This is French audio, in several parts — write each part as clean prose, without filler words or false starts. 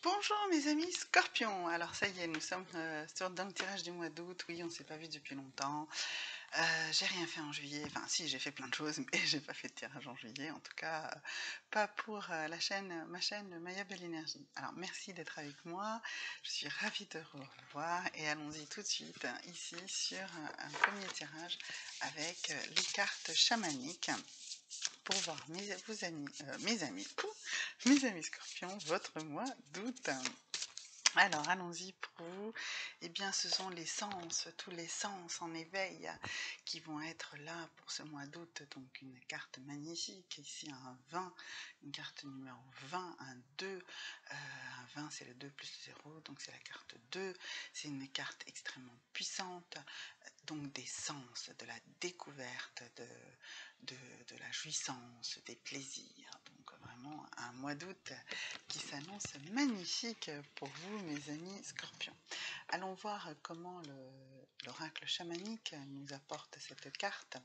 Bonjour mes amis scorpions, alors ça y est, nous sommes dans le tirage du mois d'août. Oui, on ne s'est pas vu depuis longtemps. J'ai rien fait en juillet, enfin si, j'ai fait plein de choses, mais j'ai pas fait de tirage en juillet, en tout cas pas pour ma chaîne Maya Belle Énergie. Alors merci d'être avec moi, je suis ravie de vous revoir et allons-y tout de suite ici sur un premier tirage avec les cartes chamaniques pour voir mes amis scorpions, votre mois d'août. Alors, allons-y pour vous. Eh bien, ce sont les sens, tous les sens en éveil qui vont être là pour ce mois d'août. Donc, une carte magnifique. Ici, un 20, une carte numéro 20, un 2. Un 20, c'est le 2 plus 0, donc c'est la carte 2. C'est une carte extrêmement puissante, donc des sens, de la découverte, de la jouissance, des plaisirs. Donc, vraiment, un mois d'août qui s'annonce magnifique pour vous, mes amis scorpions. Allons voir comment l'oracle chamanique nous apporte cette carte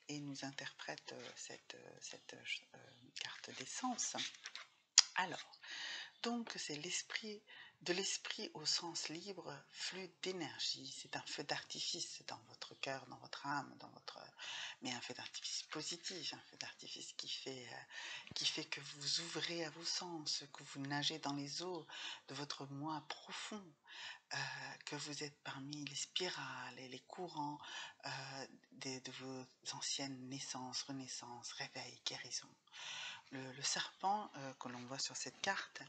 et nous interprète cette carte d'essence. Alors, donc c'est de l'esprit au sens libre, flux d'énergie. C'est un feu d'artifice dans votre cœur, dans votre âme, mais un feu d'artifice positif, un feu d'artifice qui fait que vous ouvrez à vos sens, que vous nagez dans les eaux de votre moi profond, que vous êtes parmi les spirales et les courants de vos anciennes naissances, renaissances, réveils, guérisons. Le serpent que l'on voit sur cette carte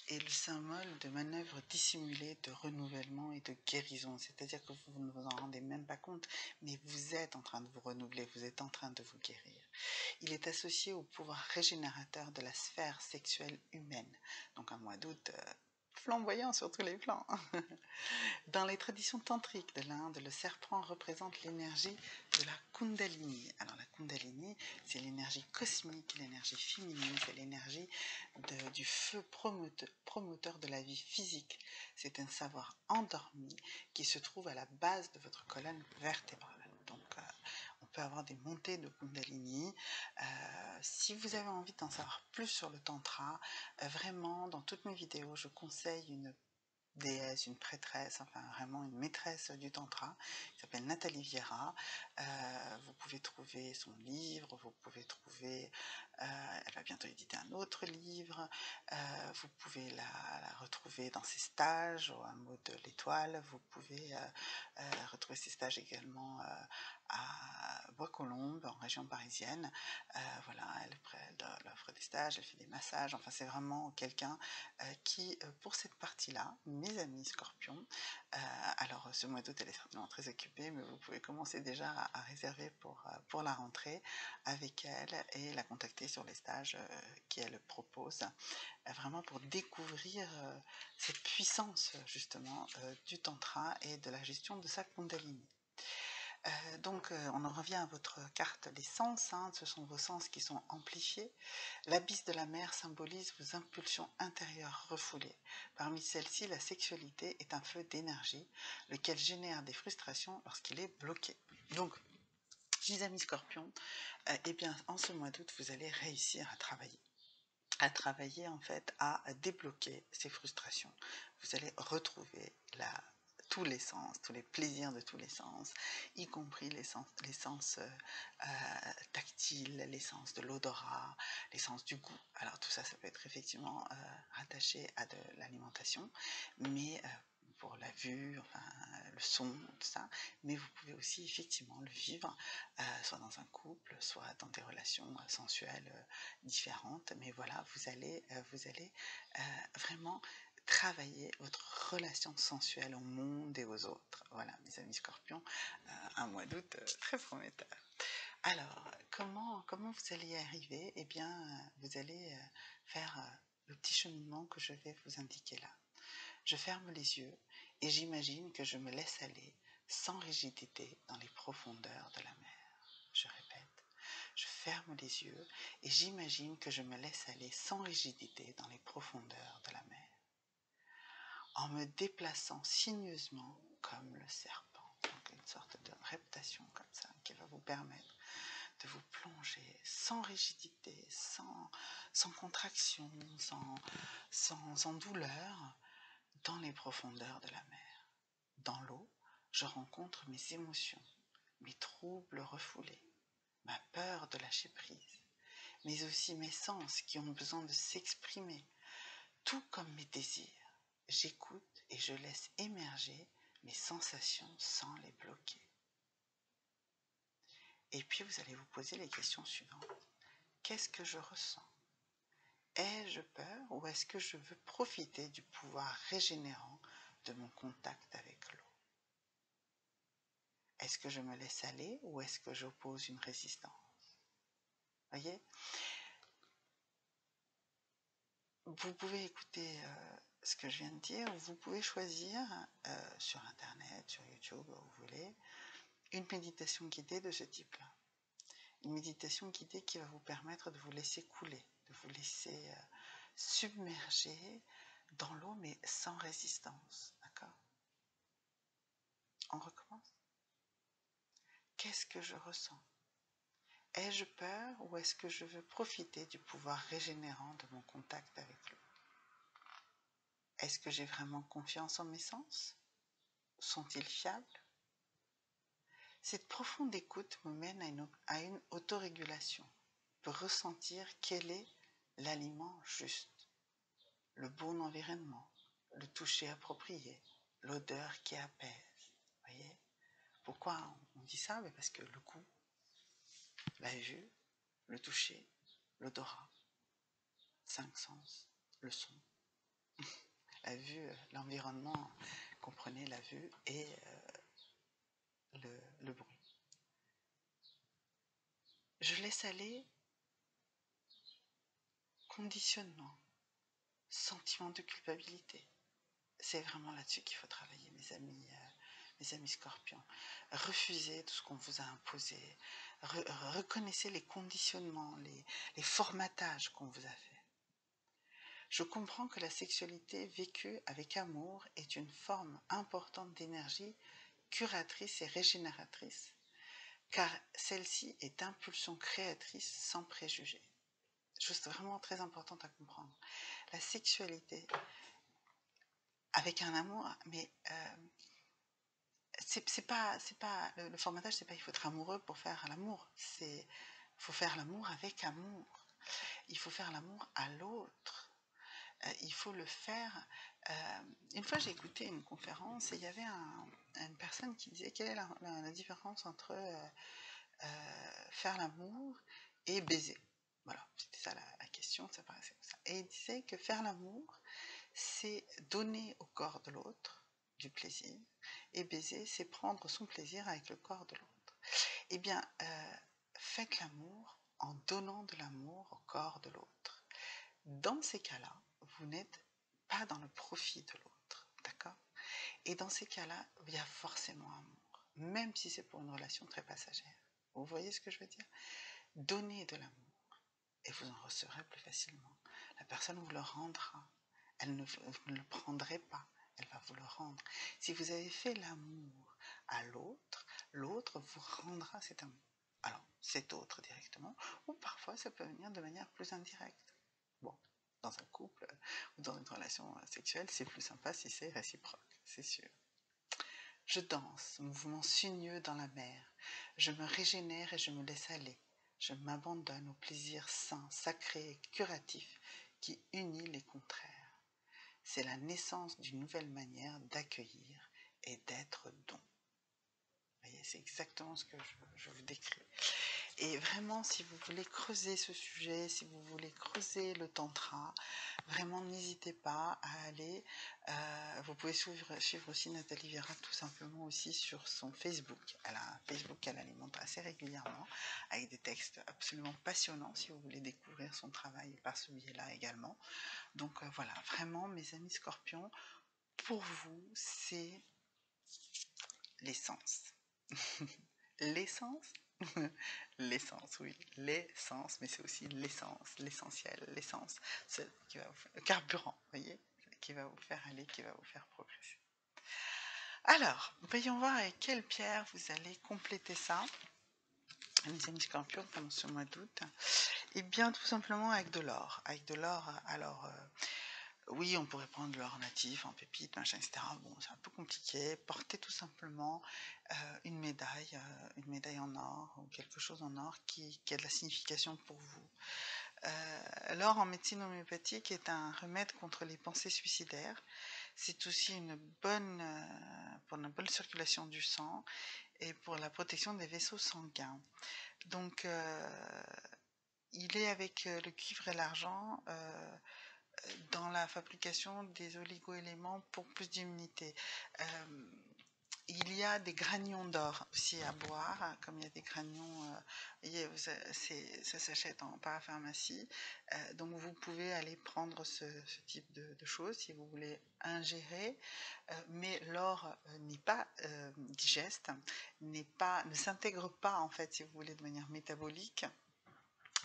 est le symbole de manœuvres dissimulées de renouvellement et de guérison. C'est-à-dire que vous ne vous en rendez même pas compte, mais vous êtes en train de vous renouveler, vous êtes en train de vous guérir. Il est associé au pouvoir régénérateur de la sphère sexuelle humaine. Donc un mois d'août flamboyant sur tous les plans. Dans les traditions tantriques de l'Inde, le serpent représente l'énergie de la Kundalini. Alors la Kundalini, c'est l'énergie cosmique, l'énergie féminine, c'est l'énergie du feu promoteur de la vie physique. C'est un savoir endormi qui se trouve à la base de votre colonne vertébrale. Donc on peut avoir des montées de Kundalini. Si vous avez envie d'en savoir plus sur le tantra, vraiment dans toutes mes vidéos, je conseille une déesse, une prêtresse, enfin vraiment une maîtresse du tantra, qui s'appelle Nathalie Vieira. Vous pouvez trouver son livre, vous pouvez trouver, elle va bientôt éditer un autre livre, vous pouvez la retrouver dans ses stages au hameau de l'Étoile, vous pouvez retrouver ses stages également à Bois-Colombes, en région parisienne. Voilà, elle offre des stages, elle fait des massages, enfin c'est vraiment quelqu'un qui, pour cette partie-là, mes amis scorpions, alors ce mois d'août elle est certainement très occupée, mais vous pouvez commencer déjà à réserver pour la rentrée avec elle et la contacter sur les stages qu'elle propose, vraiment pour découvrir cette puissance justement du tantra et de la gestion de sa kundalini. Donc on en revient à votre carte des sens, hein, ce sont vos sens qui sont amplifiés. L'abysse de la mer symbolise vos impulsions intérieures refoulées. Parmi celles-ci, la sexualité est un feu d'énergie, lequel génère des frustrations lorsqu'il est bloqué. Donc, mes amis scorpions, eh bien, en ce mois d'août, vous allez réussir à travailler en fait à débloquer ces frustrations. Vous allez retrouver tous les sens, tous les plaisirs de tous les sens, y compris les sens tactiles, les sens de l'odorat, les sens du goût. Alors tout ça, ça peut être effectivement rattaché à de l'alimentation, mais pour la vue, enfin, le son, tout ça, mais vous pouvez aussi effectivement le vivre, soit dans un couple, soit dans des relations sensuelles différentes, mais voilà, vous allez vraiment travailler votre relation sensuelle au monde et aux autres. Voilà, mes amis scorpions, un mois d'août très prometteur. Alors, comment vous allez y arriver? Eh bien, vous allez faire le petit cheminement que je vais vous indiquer là. Je ferme les yeux et j'imagine que je me laisse aller sans rigidité dans les profondeurs de la mer. Je répète, je ferme les yeux et j'imagine que je me laisse aller sans rigidité dans les profondeurs de la mer, en me déplaçant sinueusement comme le serpent. Donc une sorte de reptation comme ça qui va vous permettre de vous plonger sans rigidité, sans contraction, sans douleur, dans les profondeurs de la mer. Dans l'eau, je rencontre mes émotions, mes troubles refoulés, ma peur de lâcher prise, mais aussi mes sens qui ont besoin de s'exprimer, tout comme mes désirs. J'écoute et je laisse émerger mes sensations sans les bloquer. Et puis vous allez vous poser les questions suivantes. Qu'est-ce que je ressens? Ai-je peur ou est-ce que je veux profiter du pouvoir régénérant de mon contact avec l'eau? Est-ce que je me laisse aller ou est-ce que j'oppose une résistance? Voyez? Vous pouvez écouter ce que je viens de dire, ou vous pouvez choisir sur Internet, sur YouTube, où vous voulez, une méditation guidée de ce type-là. Une méditation guidée qui va vous permettre de vous laisser couler, de vous laisser submerger dans l'eau, mais sans résistance. D'accord? On recommence? Qu'est-ce que je ressens? Ai-je peur ou est-ce que je veux profiter du pouvoir régénérant de mon contact avec l'eau? Est-ce que j'ai vraiment confiance en mes sens? Sont-ils fiables? Cette profonde écoute me mène à une autorégulation pour ressentir quel est l'aliment juste, le bon environnement, le toucher approprié, l'odeur qui apaise. Voyez? Pourquoi on dit ça? Parce que le goût, la vue, le toucher, l'odorat, 5 sens, le son, la vue, l'environnement, comprenez la vue et le bruit. Je laisse aller conditionnement, sentiment de culpabilité. C'est vraiment là-dessus qu'il faut travailler, mes amis scorpions. Refusez tout ce qu'on vous a imposé. Reconnaissez les conditionnements, les formatages qu'on vous a fait. Je comprends que la sexualité vécue avec amour est une forme importante d'énergie curatrice et régénératrice, car celle-ci est impulsion créatrice sans préjugés. Chose vraiment très importante à comprendre. La sexualité avec un amour, mais c'est pas le formatage, c'est pas il faut être amoureux pour faire l'amour, il faut faire l'amour avec amour, il faut faire l'amour à l'autre, il faut le faire. Une fois j'ai écouté une conférence et il y avait une personne qui disait quelle est la différence entre faire l'amour et baiser. Voilà, c'était ça la question, ça paraissait comme ça. Et il disait que faire l'amour, c'est donner au corps de l'autre du plaisir, et baiser, c'est prendre son plaisir avec le corps de l'autre. Eh bien, faites l'amour en donnant de l'amour au corps de l'autre. Dans ces cas-là, vous n'êtes pas dans le profit de l'autre, d'accord? Et dans ces cas-là, il y a forcément amour, même si c'est pour une relation très passagère. Vous voyez ce que je veux dire? Donnez de l'amour et vous en recevrez plus facilement. La personne vous le rendra. Vous ne le prendrez pas, elle va vous le rendre. Si vous avez fait l'amour à l'autre, l'autre vous rendra cet amour. Alors, cet autre directement, ou parfois ça peut venir de manière plus indirecte. Bon, dans un couple ou dans une relation sexuelle, c'est plus sympa si c'est réciproque, c'est sûr. Je danse, mouvement sinueux dans la mer. Je me régénère et je me laisse aller. Je m'abandonne au plaisir sain, sacré et curatif qui unit les contraires. C'est la naissance d'une nouvelle manière d'accueillir et d'être don. Vous voyez, c'est exactement ce que je vous décris. Et vraiment, si vous voulez creuser ce sujet, si vous voulez creuser le tantra, vraiment n'hésitez pas à aller. Vous pouvez suivre aussi Nathalie Vera tout simplement aussi sur son Facebook. Elle a un Facebook qu'elle alimente assez régulièrement avec des textes absolument passionnants si vous voulez découvrir son travail par ce biais-là également. Donc voilà, vraiment mes amis scorpions, pour vous c'est l'essence. L'essence l'essence, oui, l'essence, mais c'est aussi l'essence, l'essentiel, l'essence, qui va vous faire, le carburant, vous voyez, qui va vous faire aller, qui va vous faire progresser. Alors, voyons voir avec quelle pierre vous allez compléter ça. mes amis scorpions, pendant ce mois d'août? Eh bien, tout simplement avec de l'or. Avec de l'or, alors, oui, on pourrait prendre de l'or natif en pépites, machin, etc. Bon, c'est un peu compliqué. Portez tout simplement une médaille en or ou quelque chose en or qui a de la signification pour vous. L'or en médecine homéopathique est un remède contre les pensées suicidaires. C'est aussi pour une bonne circulation du sang et pour la protection des vaisseaux sanguins. Donc, il est avec le cuivre et l'argent dans la fabrication des oligo-éléments pour plus d'immunité. Il y a des granions d'or aussi à boire, comme il y a des granions, ça s'achète en parapharmacie, donc vous pouvez aller prendre ce type de choses si vous voulez ingérer, mais l'or n'est pas digeste, ne s'intègre pas en fait si vous voulez de manière métabolique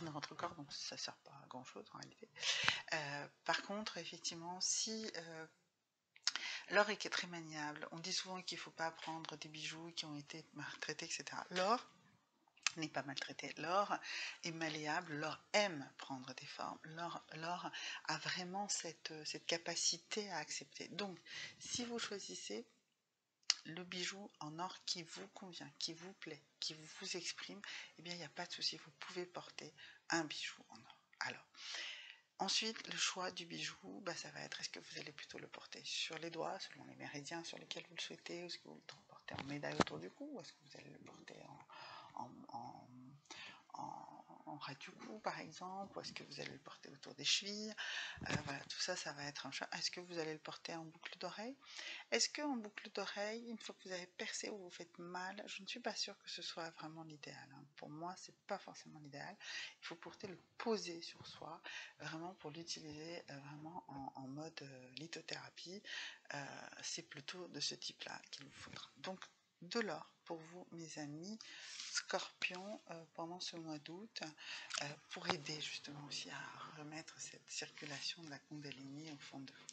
dans votre corps, donc ça ne sert pas à grand chose en réalité. Par contre, effectivement, si l'or est très maniable, on dit souvent qu'il ne faut pas prendre des bijoux qui ont été maltraités, etc. L'or n'est pas maltraité. L'or est malléable, l'or aime prendre des formes, l'or a vraiment cette capacité à accepter. Donc, si vous choisissez le bijou en or qui vous convient, qui vous plaît, qui vous exprime, eh bien, il n'y a pas de souci, vous pouvez porter un bijou en or. Alors, ensuite, le choix du bijou, ça va être, est-ce que vous allez plutôt le porter sur les doigts, selon les méridiens sur lesquels vous le souhaitez, ou est-ce que vous le portez en médaille autour du cou, ou est-ce que vous allez le porter en ras du cou par exemple, ou est-ce que vous allez le porter autour des chevilles, voilà, tout ça, ça va être un choix. Est-ce que vous allez le porter en boucle d'oreille? Est-ce qu'en boucle d'oreille, une fois que vous avez percé ou vous faites mal, je ne suis pas sûre que ce soit vraiment l'idéal, hein. Pour moi, c'est pas forcément l'idéal. Il faut le poser sur soi, vraiment pour l'utiliser vraiment en mode lithothérapie. C'est plutôt de ce type-là qu'il vous faudra. Donc, de l'or pour vous, mes amis Scorpions, pendant ce mois d'août, pour aider justement aussi à remettre cette circulation de la Kundalini au fond de vous.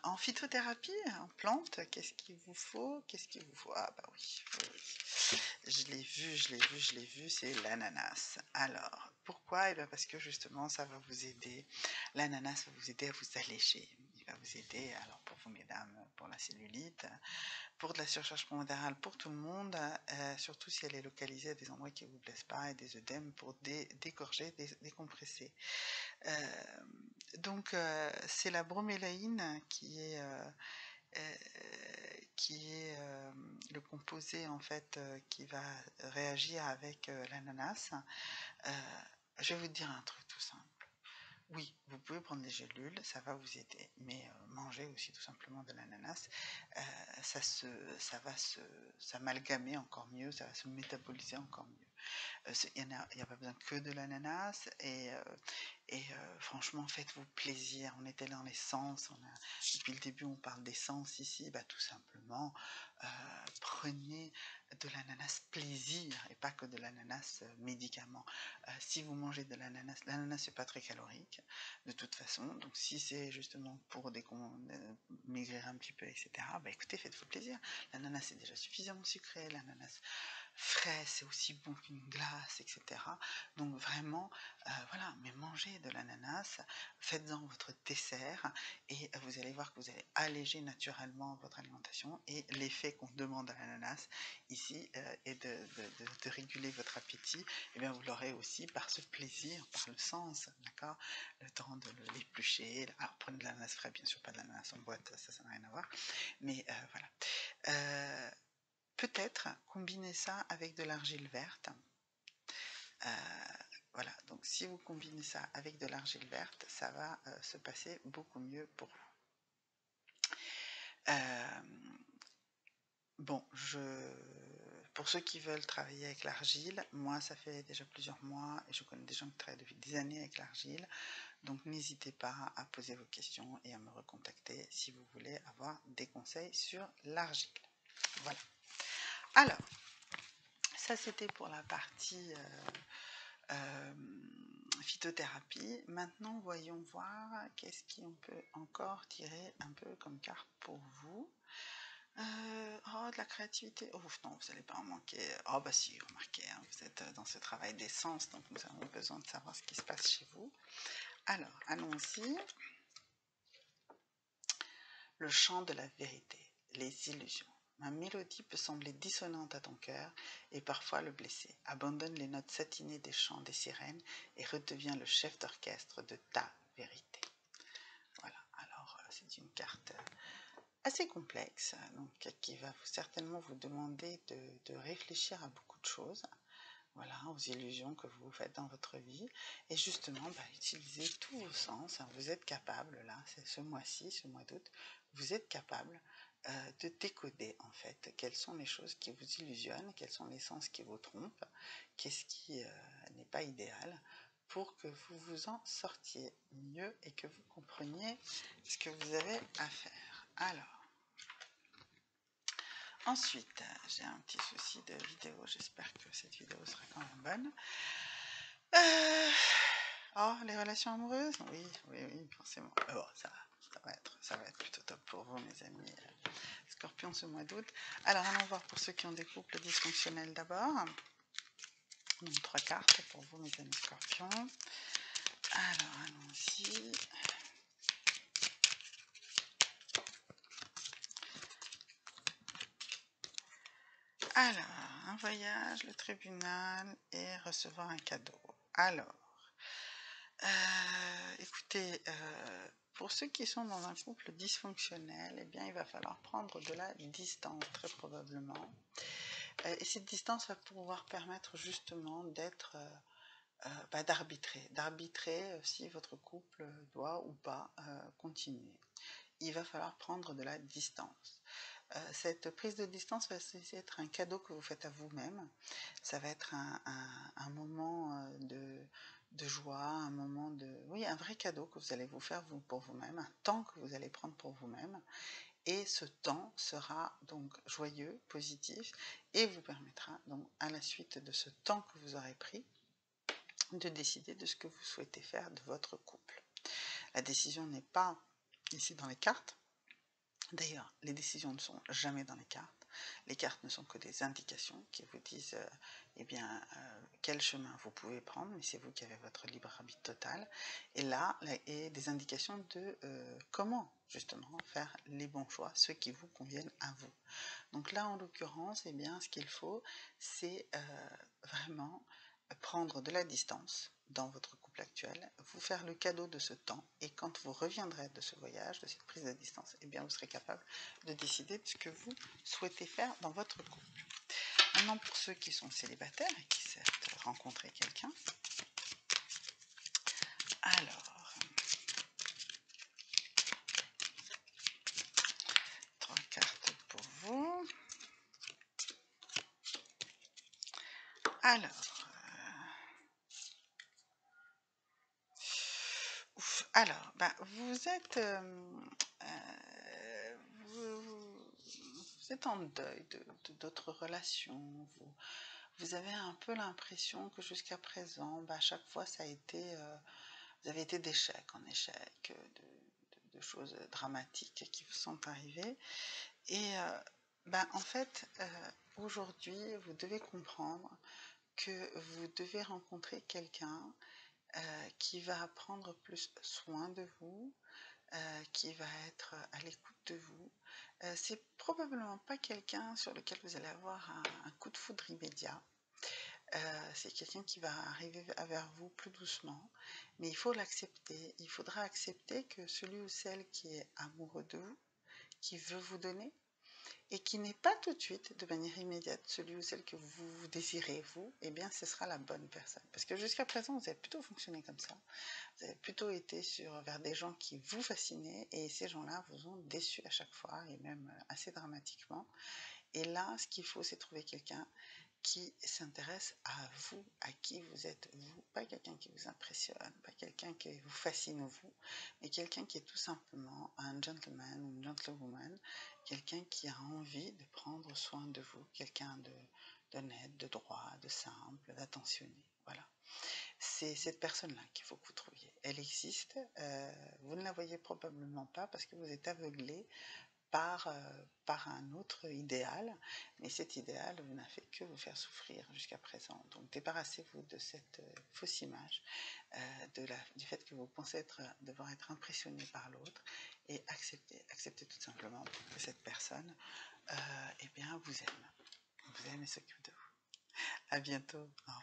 En phytothérapie, en plante, qu'est-ce qu'il vous faut? Ah bah oui, je l'ai vu, c'est l'ananas. Alors, pourquoi? Eh bien parce que justement, ça va vous aider. L'ananas va vous aider à vous alléger. Il va vous aider, alors pour vous mesdames, pour la cellulite, pour de la surcharge pondérale pour tout le monde, surtout si elle est localisée à des endroits qui ne vous plaisent pas, et des œdèmes pour dégorger, décompresser. Donc c'est la bromélaïne qui est le composé en fait qui va réagir avec l'ananas. Je vais vous dire un truc tout simple. Oui, vous pouvez prendre des gélules, ça va vous aider, mais manger aussi tout simplement de l'ananas, ça va s'amalgamer encore mieux, ça va se métaboliser encore mieux. Il n'y a pas besoin que de l'ananas, et franchement, faites-vous plaisir. On était dans les sens, depuis le début on parle des sens ici, tout simplement, prenez de l'ananas plaisir et pas que de l'ananas médicament. Si vous mangez de l'ananas c'est pas très calorique de toute façon, donc si c'est justement pour maigrir un petit peu, etc., écoutez, faites-vous plaisir. L'ananas est déjà suffisamment sucré, l'ananas frais, c'est aussi bon qu'une glace, etc. Donc vraiment, voilà, mais mangez de l'ananas, faites-en votre dessert, et vous allez voir que vous allez alléger naturellement votre alimentation, et l'effet qu'on demande à l'ananas ici est de réguler votre appétit, et bien vous l'aurez aussi par ce plaisir, par le sens, d'accord, le temps de l'éplucher. Alors prenez de l'ananas frais, bien sûr, pas de l'ananas en boîte, ça n'a rien à voir, mais voilà. Peut-être combiner ça avec de l'argile verte. Voilà, donc si vous combinez ça avec de l'argile verte, ça va se passer beaucoup mieux pour vous. Bon, pour ceux qui veulent travailler avec l'argile, moi ça fait déjà plusieurs mois et je connais des gens qui travaillent depuis des années avec l'argile, donc n'hésitez pas à poser vos questions et à me recontacter si vous voulez avoir des conseils sur l'argile. Voilà. Alors, ça c'était pour la partie phytothérapie. Maintenant, voyons voir qu'est-ce qu'on peut encore tirer un peu comme carte pour vous. Oh, de la créativité. Oh non, vous n'allez pas en manquer. Oh bah si, remarquez, hein, vous êtes dans ce travail d'essence, donc nous avons besoin de savoir ce qui se passe chez vous. Alors, allons-y. Le chant de la vérité, les illusions. Ma mélodie peut sembler dissonante à ton cœur et parfois le blesser. Abandonne les notes satinées des chants des sirènes et redeviens le chef d'orchestre de ta vérité. Voilà, alors c'est une carte assez complexe, donc qui va certainement vous demander de réfléchir à beaucoup de choses, voilà, aux illusions que vous faites dans votre vie, et justement, utilisez tous vos sens, hein. Vous êtes capable, là, c'est ce mois-ci, ce mois d'août, vous êtes capable de décoder, en fait, quelles sont les choses qui vous illusionnent, quels sont les sens qui vous trompent, qu'est-ce qui n'est pas idéal, pour que vous vous en sortiez mieux et que vous compreniez ce que vous avez à faire. Alors, ensuite, j'ai un petit souci de vidéo, j'espère que cette vidéo sera quand même bonne. Oh, les relations amoureuses? Oui, oui, oui, forcément. Bon, ça va être plutôt top pour vous, mes amis. Scorpion ce mois d'août. Alors, allons voir pour ceux qui ont des couples dysfonctionnels d'abord. Donc, 3 cartes pour vous, mes amis Scorpions. Alors, allons-y. Alors, un voyage, le tribunal et recevoir un cadeau. Alors, écoutez, pour ceux qui sont dans un couple dysfonctionnel, eh bien, il va falloir prendre de la distance, très probablement. Et cette distance va pouvoir permettre justement d'être, d'arbitrer si votre couple doit ou pas continuer. Il va falloir prendre de la distance. Cette prise de distance va être un cadeau que vous faites à vous-même. Ça va être un moment de joie, un moment oui, un vrai cadeau que vous allez vous faire pour vous-même, un temps que vous allez prendre pour vous-même. Et ce temps sera donc joyeux, positif, et vous permettra donc à la suite de ce temps que vous aurez pris, de décider de ce que vous souhaitez faire de votre couple. La décision n'est pas ici dans les cartes. D'ailleurs, les décisions ne sont jamais dans les cartes. Les cartes ne sont que des indications qui vous disent quel chemin vous pouvez prendre, mais c'est vous qui avez votre libre arbitre total. Et là, et des indications de comment justement faire les bons choix, ceux qui vous conviennent à vous. Donc là, en l'occurrence, ce qu'il faut, c'est vraiment prendre de la distance dans votre couple actuel, vous faire le cadeau de ce temps, et quand vous reviendrez de ce voyage, de cette prise de distance, vous serez capable de décider de ce que vous souhaitez faire dans votre couple. Maintenant, pour ceux qui sont célibataires et qui souhaitent rencontrer quelqu'un, alors, 3 cartes pour vous. Alors, vous êtes vous êtes en deuil d'autres relations, vous avez un peu l'impression que jusqu'à présent, à chaque fois ça a été, vous avez été d'échec en échec, de choses dramatiques qui vous sont arrivées, et en fait, aujourd'hui, vous devez comprendre que vous devez rencontrer quelqu'un qui va prendre plus soin de vous, qui va être à l'écoute de vous. C'est probablement pas quelqu'un sur lequel vous allez avoir un coup de foudre immédiat. C'est quelqu'un qui va arriver vers vous plus doucement, mais il faut l'accepter. Il faudra accepter que celui ou celle qui est amoureux de vous, qui veut vous donner, et qui n'est pas tout de suite, de manière immédiate, celui ou celle que vous désirez, vous, ce sera la bonne personne. Parce que jusqu'à présent, vous avez plutôt fonctionné comme ça. Vous avez plutôt été vers des gens qui vous fascinaient, et ces gens-là vous ont déçu à chaque fois, et même assez dramatiquement. Et là, ce qu'il faut, c'est trouver quelqu'un qui s'intéresse à vous, à qui vous êtes vous, pas quelqu'un qui vous impressionne, pas quelqu'un qui vous fascine vous, mais quelqu'un qui est tout simplement un gentleman ou une gentlewoman, quelqu'un qui a envie de prendre soin de vous, quelqu'un d'honnête, de droit, de simple, d'attentionné, voilà. C'est cette personne-là qu'il faut que vous trouviez. Elle existe, vous ne la voyez probablement pas parce que vous êtes aveuglé par un autre idéal, mais cet idéal n'a fait que vous faire souffrir jusqu'à présent. Donc débarrassez-vous de cette fausse image, du fait que vous pensez devoir être impressionné par l'autre, et acceptez tout simplement que cette personne eh bien, vous aime et s'occupe de vous. À bientôt. Au revoir.